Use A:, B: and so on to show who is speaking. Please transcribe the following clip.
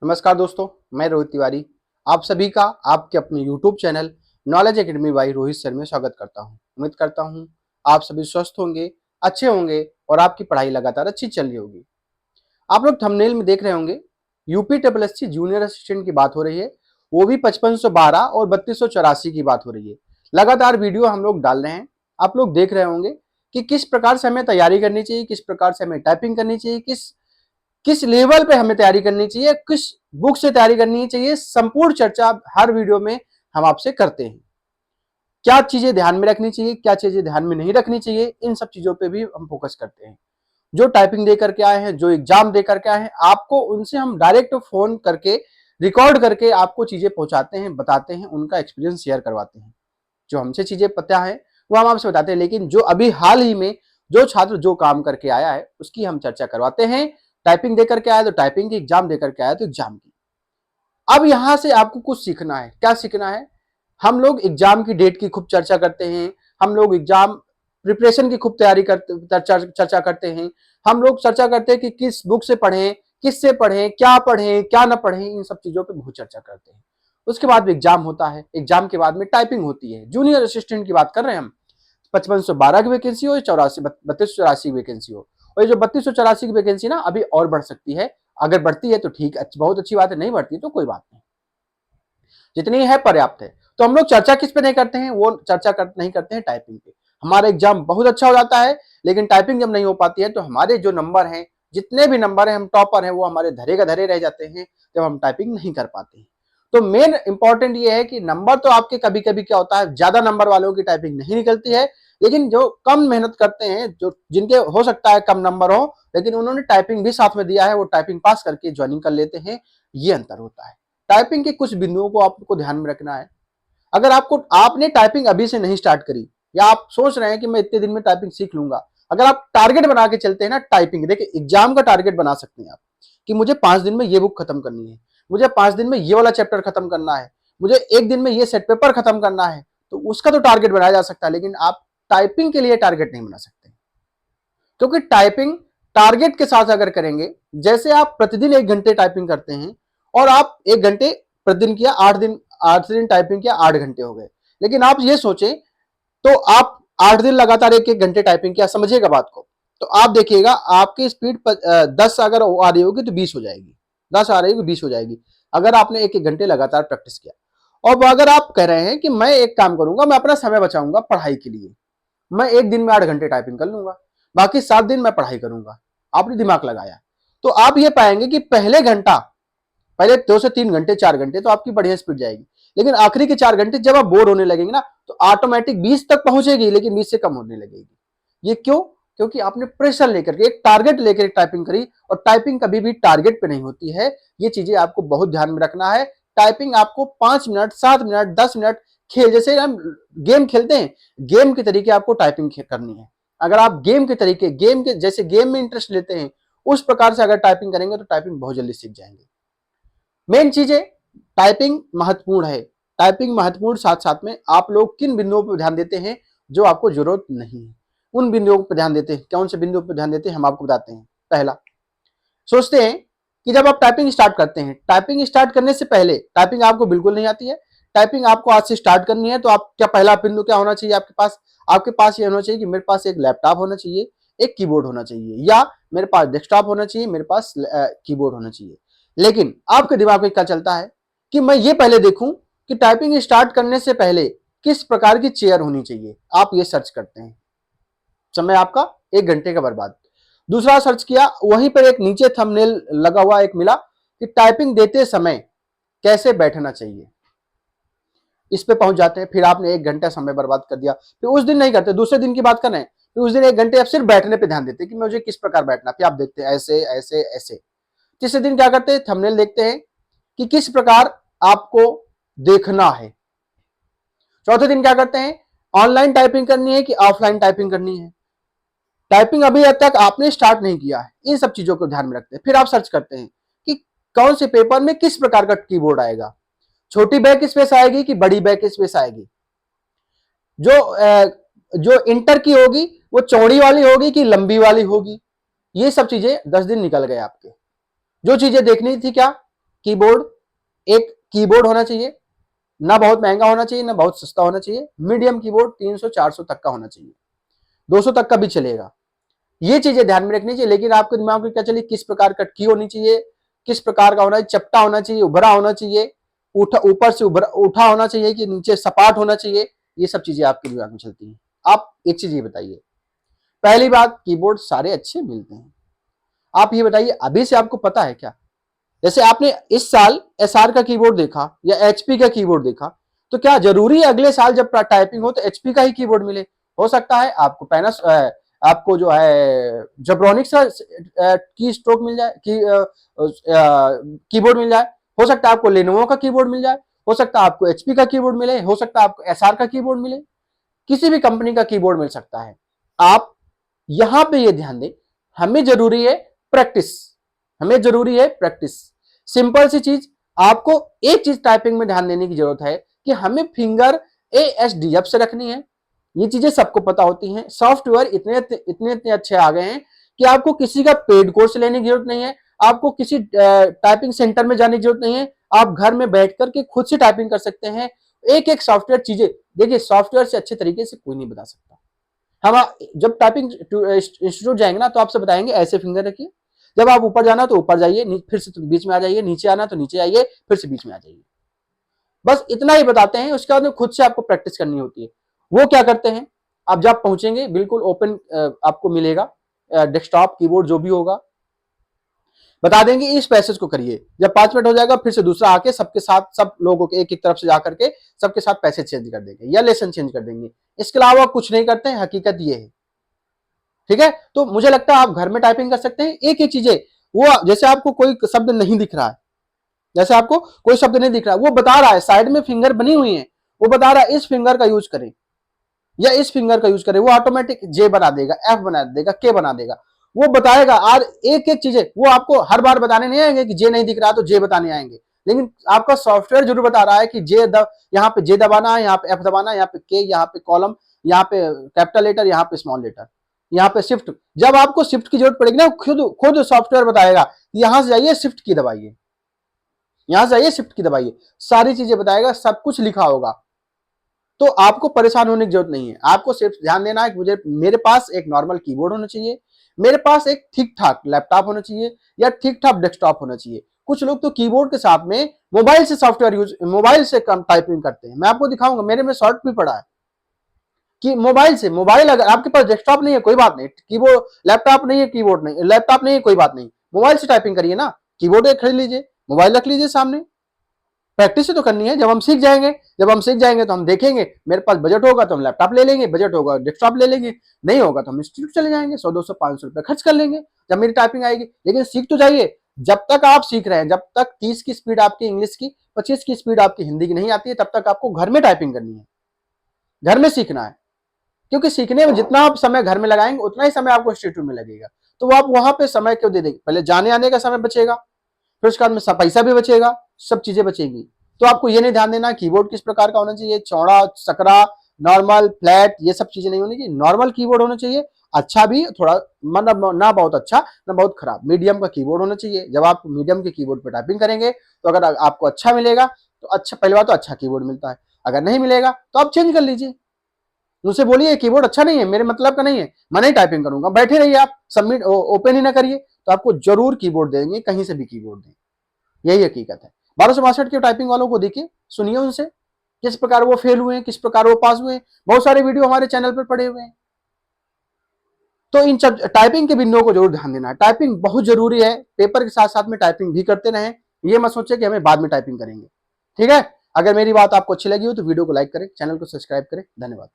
A: नमस्कार दोस्तों, मैं रोहित तिवारी आप सभी का आपके अपने YouTube channel knowledge academy by Rohit sir में स्वागत करता हूं। उम्मीद करता हूं आप सभी स्वस्थ होंगे, अच्छे होंगे और आपकी पढ़ाई लगातार अच्छी चल रही होगी। आप लोग थंबनेल में देख रहे होंगे UP triple SC junior assistant की बात हो रही है, वो भी 5512 और 3284 की बात हो रही है। लगातार वीडियो हम लोग डाल रहे हैं, आप लोग देख रहे होंगे कि किस प्रकार से हमें तैयारी करनी चाहिए, किस प्रकार से हमें टाइपिंग करनी चाहिए, किस किस लेवल पे हमें तैयारी करनी चाहिए, किस बुक से तैयारी करनी चाहिए, संपूर्ण चर्चा हर वीडियो में हम आपसे करते हैं। क्या चीजें ध्यान में रखनी चाहिए, क्या चीजें ध्यान में नहीं रखनी चाहिए, इन सब चीजों पे भी हम फोकस करते हैं। जो टाइपिंग दे करके आए हैं, जो एग्जाम दे करके आए हैं, आपको उनसे हम डायरेक्ट फोन करके रिकॉर्ड करके आपको चीजें पहुंचाते हैं, बताते हैं, उनका एक्सपीरियंस शेयर करवाते हैं। जो हमसे चीजें पता है वो हम आपसे बताते हैं, लेकिन जो अभी हाल ही में जो छात्र जो काम करके आया है उसकी हम चर्चा करवाते हैं। टाइपिंग देकर के आया तो टाइपिंग की, एग्जाम देकर के आया तो एग्जाम की। अब यहां से आपको कुछ सीखना है। क्या सीखना है? हम लोग एग्जाम की डेट की खूब चर्चा करते हैं, हम लोग एग्जाम प्रिपरेशन की खूब तैयारी करते चर्चा करते हैं, हम लोग चर्चा करते हैं कि किस बुक से पढ़ें, किससे पढ़ें, क्या ना पढ़ें, इन सब चीजों पे बहुत चर्चा करते हैं। उसके बाद एग्जाम होता है, एग्जाम के बाद में टाइपिंग होती है। जूनियर असिस्टेंट की बात कर रहे हैं हम, 5512 की वैकेंसी हो, 3284 की वैकेंसी हो। और ये जो 3284 की वैकेंसी ना अभी और बढ़ सकती है। अगर बढ़ती है तो ठीक, बहुत अच्छी बात है, नहीं बढ़ती तो कोई बात नहीं, जितनी है पर्याप्त है। तो हम लोग चर्चा किस पे नहीं करते हैं, वो चर्चा नहीं करते हैं टाइपिंग पे। हमारा एग्जाम बहुत अच्छा हो जाता है, लेकिन टाइपिंग जब नहीं हो पाती है तो हमारे जो नंबर हैं, जितने भी नंबर हैं, हम टॉपर हैं, वो हमारे धरे का धरे रह जाते हैं जब हम टाइपिंग नहीं कर पाते हैं। तो मेन इंपॉर्टेंट ये है कि नंबर तो आपके कभी कभी क्या होता है, ज्यादा नंबर वालों की टाइपिंग नहीं निकलती है, लेकिन जो कम मेहनत करते हैं, जो जिनके हो सकता है कम नंबर हो, लेकिन उन्होंने टाइपिंग भी साथ में दिया है, वो टाइपिंग पास करके ज्वाइनिंग कर लेते हैं। ये अंतर होता है। टाइपिंग के कुछ बिंदुओं को आपको ध्यान में रखना है। अगर आपने टाइपिंग अभी से नहीं स्टार्ट करी, या आप सोच रहे हैं कि मैं इतने दिन में टाइपिंग सीख लूंगा, अगर आप टारगेट बना के चलते हैं ना टाइपिंग, देखिए एग्जाम का टारगेट बना सकते हैं आप कि मुझे 5 दिन में ये बुक खत्म करनी है, मुझे 5 दिन में ये वाला चैप्टर खत्म करना है, मुझे 1 दिन में ये सेट पेपर खत्म करना है, तो उसका तो टारगेट बनाया जा सकता है, लेकिन आप टाइपिंग के लिए टारगेट नहीं बना सकते। क्योंकि टाइपिंग टारगेट के साथ अगर करेंगे, जैसे आप प्रतिदिन 1 घंटे टाइपिंग करते हैं और आप 1 घंटे प्रतिदिन किया, 8 दिन टाइपिंग किया, 8 घंटे हो गए। लेकिन आप ये सोचें, तो आप 8 दिन लगातार 1-1 घंटे टाइपिंग किया, समझिएगा बात को, तो आप देखिएगा आपकी स्पीड 10 अगर आ रही होगी तो 20 हो जाएगी, 10 आ रही होगी 20 हो जाएगी, अगर आपने 1-1 घंटे लगातार प्रैक्टिस किया। और अगर आप कह रहे हैं कि मैं एक काम करूंगा, मैं अपना समय बचाऊंगा पढ़ाई के लिए, मैं 1 दिन में 8 घंटे टाइपिंग कर लूंगा, बाकी 7 दिन मैं पढ़ाई करूंगा, आपने दिमाग लगाया, तो आप ये पाएंगे कि पहले 2 से 3 घंटे, 4 घंटे तो आपकी बढ़िया स्पीड जाएगी, लेकिन आखिरी के 4 घंटे जब आप बोर होने लगेंगे ना, तो ऑटोमेटिक 20 तक पहुंचेगी, लेकिन 20 से कम होने लगेगी। ये क्यों? क्योंकि आपने प्रेशर लेकर के, एक टारगेट लेकर एक टाइपिंग करी, और टाइपिंग कभी भी टारगेट पे नहीं होती है। ये चीजें आपको बहुत ध्यान में रखना है। टाइपिंग आपको 5 मिनट, 7 मिनट, 10 मिनट खेल, जैसे हम गेम खेलते हैं, गेम के तरीके आपको टाइपिंग करनी है। अगर आप गेम के तरीके, गेम के जैसे गेम में इंटरेस्ट लेते हैं, उस प्रकार से अगर टाइपिंग करेंगे तो टाइपिंग बहुत जल्दी सीख जाएंगे। मेन चीज है, टाइपिंग महत्वपूर्ण है। टाइपिंग महत्वपूर्ण, साथ साथ में आप लोग किन बिंदुओं पर ध्यान देते हैं जो आपको जरूरत नहीं है, उन बिंदुओं पर ध्यान देते हैं। कौन से बिंदुओं पर ध्यान देते हैं हम आपको बताते हैं। पहला, सोचते हैं कि जब आप टाइपिंग स्टार्ट करते हैं, टाइपिंग स्टार्ट करने से पहले, टाइपिंग आपको बिल्कुल नहीं आती है, टाइपिंग आपको आज से स्टार्ट करनी है, तो आप क्या, पहला बिंदु क्या होना चाहिए आपके पास ये होना चाहिए कि मेरे पास एक लैपटॉप होना चाहिए, एक कीबोर्ड होना चाहिए, या मेरे पास डेस्कटॉप होना चाहिए, मेरे पास कीबोर्ड होना चाहिए। लेकिन आपके दिमाग में क्या चलता है कि मैं ये पहले देखूं कि टाइपिंग स्टार्ट करने से पहले किस प्रकार की चेयर होनी चाहिए, आप ये सर्च करते हैं, समय आपका 1 घंटे का बर्बाद। दूसरा सर्च किया, वहीं पर एक नीचे थंबनेल लगा हुआ एक मिला कि टाइपिंग देते समय कैसे बैठना चाहिए, इस पे पहुंच जाते हैं। फिर आपने 1 घंटा समय बर्बाद कर दिया। फिर उस दिन नहीं करते, दूसरे दिन की बात कर रहे हैं, फिर उस दिन 1 घंटे आप सिर्फ बैठने पे ध्यान देते हैं कि मुझे किस प्रकार बैठना, फिर आप देखते हैं ऐसे ऐसे ऐसे। तीसरे दिन क्या करते हैं, थंबनेल देखते हैं कि किस प्रकार आपको देखना है। चौथे दिन क्या करते हैं, ऑनलाइन टाइपिंग करनी है कि ऑफलाइन टाइपिंग करनी है, टाइपिंग अभी तक आपने स्टार्ट नहीं किया है, इन सब चीजों को ध्यान में रखते हैं। फिर आप सर्च करते हैं कि कौन से पेपर में किस प्रकार का कीबोर्ड आएगा, छोटी बैक स्पेस आएगी कि बड़ी बैक स्पेस आएगी, जो इंटर की होगी वो चौड़ी वाली होगी कि लंबी वाली होगी। ये सब चीजें 10 दिन निकल गए आपके। जो चीजें देखनी थी क्या, कीबोर्ड, एक कीबोर्ड होना चाहिए, ना बहुत महंगा होना चाहिए ना बहुत सस्ता होना चाहिए, मीडियम कीबोर्ड 300-400 तक का होना चाहिए, 200 तक का भी चलेगा। ये चीजें ध्यान में रखनी चाहिए। लेकिन आपके दिमाग में क्या चलिए, किस प्रकार का की होनी चाहिए, किस प्रकार का होना चाहिए, चपटा होना चाहिए, उभरा होना चाहिए, ऊपर से उठा होना चाहिए कि नीचे सपाट होना चाहिए, ये सब चीजें आपके दिमाग में चलती हैं। आप एक चीज ये बताइए, पहली बात, कीबोर्ड सारे अच्छे मिलते हैं। आप ये बताइए, अभी से आपको पता है क्या? जैसे आपने इस साल एसआर का कीबोर्ड देखा या एचपी का कीबोर्ड देखा, तो क्या जरूरी है अगले साल जब टाइपिंग हो तो एचपी का ही कीबोर्ड मिले? हो सकता है आपको आपको जो है जेब्रॉनिक्स की स्ट्रोक मिल जाए, कीबोर्ड मिल जाए, हो सकता है आपको लेनोवो का कीबोर्ड मिल जाए, हो सकता है आपको एचपी का कीबोर्ड मिले, हो सकता है आपको एसआर का कीबोर्ड मिले, किसी भी कंपनी का कीबोर्ड मिल सकता है। आप यहां पे ये ध्यान दें, हमें जरूरी है प्रैक्टिस, हमें जरूरी है प्रैक्टिस। सिंपल सी चीज, आपको एक चीज टाइपिंग में ध्यान देने की जरूरत है कि हमें फिंगर ASDF से रखनी है। ये चीजें सबको पता होती हैं। सॉफ्टवेयर इतने इतने इतने अच्छे आ गए हैं कि आपको किसी का पेड कोर्स लेने की जरूरत नहीं है, आपको किसी टाइपिंग सेंटर में जाने की जरूरत नहीं है, आप घर में बैठ करके खुद से टाइपिंग कर सकते हैं। एक एक सॉफ्टवेयर चीजें देखिए, सॉफ्टवेयर से अच्छे तरीके से कोई नहीं बता सकता। हम जब टाइपिंग इंस्टीट्यूट जाएंगे ना तो आपसे बताएंगे ऐसे फिंगर रखिए, जब आप ऊपर जाना तो ऊपर जाइए, फिर से बीच में आ जाइए, नीचे आना तो नीचे आइए, फिर से बीच में आ जाइए। बस इतना ही बताते हैं। उसके बाद खुद से आपको प्रैक्टिस करनी होती है। वो क्या करते हैं, आप जब पहुंचेंगे बिल्कुल ओपन आपको मिलेगा डेस्कटॉप कीबोर्ड जो भी होगा, बता देंगे इस पैसेज को करिए। जब 5 मिनट हो जाएगा फिर से दूसरा आके सबके साथ, सब लोगों के एक एक तरफ से जाकर के सबके साथ पैसेज चेंज कर देंगे या लेसन चेंज कर देंगे। इसके अलावा कुछ नहीं करते हैं, हकीकत ये है। ठीक है, तो मुझे लगता है आप घर में टाइपिंग कर सकते हैं। एक एक चीजें, वो जैसे आपको कोई शब्द नहीं दिख रहा है, जैसे आपको कोई शब्द नहीं दिख रहा है, वो बता रहा है, साइड में फिंगर बनी हुई है, वो बता रहा है इस फिंगर का यूज करें या इस फिंगर का यूज करें, वो ऑटोमेटिक जे बना देगा, एफ बना देगा, के बना देगा, वो बताएगा। आज एक एक चीजें वो आपको हर बार बताने नहीं आएंगे कि जे नहीं दिख रहा तो जे बताने आएंगे, लेकिन आपका सॉफ्टवेयर जरूर बता रहा है कि यहाँ पे जे दबाना है, यहाँ पे एफ दबाना है, यहाँ पे के, यहाँ पे कॉलम, यहाँ पे कैपिटल लेटर, यहाँ पे स्मॉल लेटर, यहाँ पे शिफ्ट। जब आपको शिफ्ट की जरूरत पड़ेगी ना, खुद खुद सॉफ्टवेयर बताएगा यहां से जाइए शिफ्ट की दबाइए, यहां से जाइए शिफ्ट की दबाइए, सारी चीजें बताएगा, सब कुछ लिखा होगा। तो आपको परेशान होने की जरूरत नहीं है। आपको सिर्फ ध्यान देना है कि मुझे, मेरे पास एक नॉर्मल कीबोर्ड होना चाहिए, मेरे पास एक ठीक ठाक लैपटॉप होना चाहिए या ठीक ठाक डेस्कटॉप होना चाहिए। कुछ लोग तो कीबोर्ड के साथ में मोबाइल से सॉफ्टवेयर यूज, मोबाइल से कम टाइपिंग करते हैं। मैं आपको दिखाऊंगा, मेरे में शॉर्ट भी पड़ा है कि मोबाइल से, मोबाइल अगर आपके पास डेस्कटॉप नहीं है कोई बात नहीं, कीबोर्ड लैपटॉप नहीं है, कीबोर्ड नहीं, लैपटॉप नहीं है कोई बात नहीं, मोबाइल से टाइपिंग करिए ना। कीबोर्ड खरीद लीजिए, मोबाइल रख लीजिए सामने, प्रैक्टिस तो करनी है। जब हम सीख जाएंगे, जब हम सीख जाएंगे तो हम देखेंगे, मेरे पास बजट होगा तो हम लैपटॉप ले लेंगे, बजट होगा डेस्कटॉप ले लेंगे, नहीं होगा तो हम इंस्टीट्यूट चले जाएंगे, 100-200-500 रुपए खर्च कर लेंगे जब मेरी टाइपिंग आएगी। लेकिन सीख तो जाइए। जब तक आप सीख रहे हैं, जब तक 30 की स्पीड आपकी इंग्लिश की, 25 की स्पीड आपकी हिंदी की नहीं आती है, तब तक आपको घर में टाइपिंग करनी है, घर में सीखना है। क्योंकि सीखने में जितना आप समय घर में लगाएंगे उतना ही समय आपको इंस्टीट्यूट में लगेगा। तो वो आप वहां पे समय क्यों दे देंगे? पहले जाने आने का समय बचेगा, फिर उसके बाद में पैसा भी बचेगा, सब चीजें बचेगी। तो आपको ये नहीं ध्यान देना कीबोर्ड किस प्रकार का होना चाहिए, चौड़ा, सकरा, नॉर्मल, फ्लैट, ये सब चीजें नहीं होनी चाहिए। नॉर्मल कीबोर्ड होना चाहिए, अच्छा भी थोड़ा, मतलब ना बहुत अच्छा ना बहुत खराब, मीडियम का कीबोर्ड होना चाहिए। जब आप मीडियम के कीबोर्ड पर टाइपिंग करेंगे तो अगर आपको अच्छा मिलेगा तो अच्छा, पहली बात तो अच्छा कीबोर्ड मिलता है। अगर नहीं मिलेगा तो आप चेंज कर लीजिए, मुझसे बोलिए कीबोर्ड अच्छा नहीं है, मेरे मतलब का नहीं है, मैं नहीं टाइपिंग करूंगा, बैठे रहिए आप, सबमिट ओपन ही ना करिए, तो आपको जरूर कीबोर्ड देंगे, कहीं से भी कीबोर्ड देंगे। यही हकीकत है। 1262 के टाइपिंग वालों को देखिए, सुनिए उनसे किस प्रकार वो फेल हुए हैं, किस प्रकार वो पास हुए हैं। बहुत सारे वीडियो हमारे चैनल पर पड़े हुए हैं। तो इन टाइपिंग के बिंदुओं को जरूर ध्यान देना है। टाइपिंग बहुत जरूरी है, पेपर के साथ साथ में टाइपिंग भी करते रहें। ये मत सोचे कि हमें बाद में टाइपिंग करेंगे। ठीक है, अगर मेरी बात आपको अच्छी लगी हो तो वीडियो को लाइक करें, चैनल को सब्सक्राइब करें। धन्यवाद।